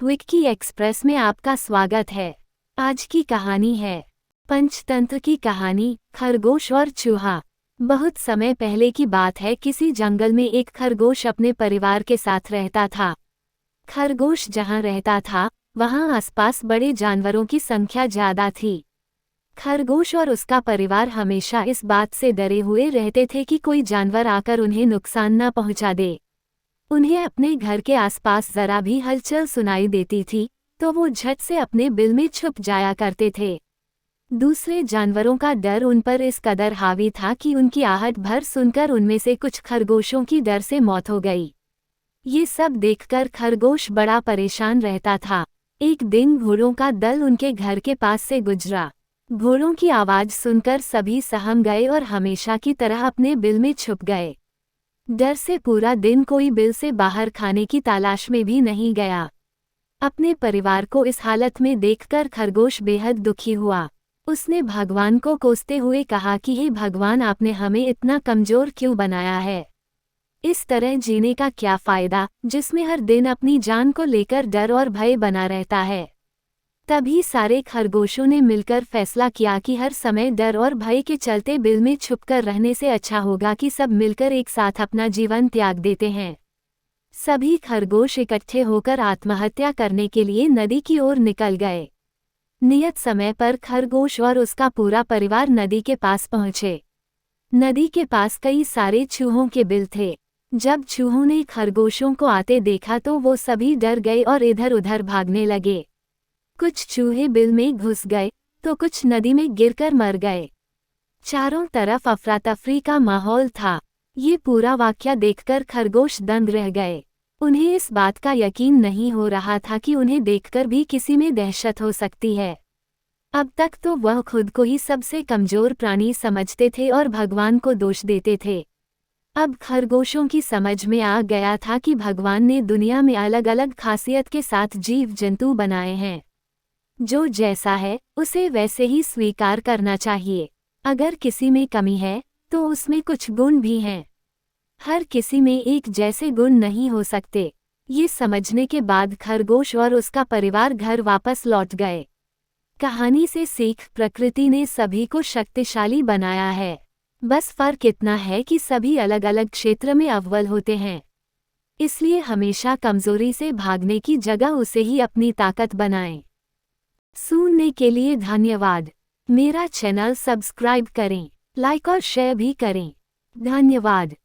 Vicky express में आपका स्वागत है। आज की कहानी है पंचतंत्र की कहानी, खरगोश और चूहा। बहुत समय पहले की बात है। किसी जंगल में एक खरगोश अपने परिवार के साथ रहता था। खरगोश जहाँ रहता था वहाँ आसपास बड़े जानवरों की संख्या ज्यादा थी। खरगोश और उसका परिवार हमेशा इस बात से डरे हुए रहते थे कि कोई जानवर आकर उन्हें नुकसान न पहुँचा दे। उन्हें अपने घर के आसपास जरा भी हलचल सुनाई देती थी तो वो झट से अपने बिल में छुप जाया करते थे। दूसरे जानवरों का डर उन पर इस कदर हावी था कि उनकी आहट भर सुनकर उनमें से कुछ खरगोशों की डर से मौत हो गई। ये सब देखकर खरगोश बड़ा परेशान रहता था। एक दिन घोड़ों का दल उनके घर के पास से गुजरा। घोड़ों की आवाज सुनकर सभी सहम गए और हमेशा की तरह अपने बिल में छुप गए। डर से पूरा दिन कोई बिल से बाहर खाने की तलाश में भी नहीं गया। अपने परिवार को इस हालत में देखकर खरगोश बेहद दुखी हुआ। उसने भगवान को कोसते हुए कहा कि हे भगवान, आपने हमें इतना कमजोर क्यों बनाया है? इस तरह जीने का क्या फायदा जिसमें हर दिन अपनी जान को लेकर डर और भय बना रहता है। तभी सारे खरगोशों ने मिलकर फैसला किया कि हर समय डर और भय के चलते बिल में छुपकर रहने से अच्छा होगा कि सब मिलकर एक साथ अपना जीवन त्याग देते हैं। सभी खरगोश इकट्ठे होकर आत्महत्या करने के लिए नदी की ओर निकल गए। नियत समय पर खरगोश और उसका पूरा परिवार नदी के पास पहुंचे। नदी के पास कई सारे चूहों के बिल थे। जब चूहों ने खरगोशों को आते देखा तो वो सभी डर गए और इधर उधर भागने लगे। कुछ चूहे बिल में घुस गए तो कुछ नदी में गिरकर मर गए। चारों तरफ अफरा तफरी का माहौल था। ये पूरा वाकया देखकर खरगोश दंग रह गए। उन्हें इस बात का यकीन नहीं हो रहा था कि उन्हें देखकर भी किसी में दहशत हो सकती है। अब तक तो वह खुद को ही सबसे कमजोर प्राणी समझते थे और भगवान को दोष देते थे। अब खरगोशों की समझ में आ गया था कि भगवान ने दुनिया में अलग अलग खासियत के साथ जीव जंतु बनाए हैं। जो जैसा है उसे वैसे ही स्वीकार करना चाहिए। अगर किसी में कमी है तो उसमें कुछ गुण भी हैं। हर किसी में एक जैसे गुण नहीं हो सकते। ये समझने के बाद खरगोश और उसका परिवार घर वापस लौट गए। कहानी से सीख, प्रकृति ने सभी को शक्तिशाली बनाया है। बस फर्क इतना है कि सभी अलग अलग क्षेत्र में अव्वल होते हैं। इसलिए हमेशा कमजोरी से भागने की जगह उसे ही अपनी ताकत बनाएं। सुनने के लिए धन्यवाद। मेरा चैनल सब्सक्राइब करें, लाइक और शेयर भी करें। धन्यवाद।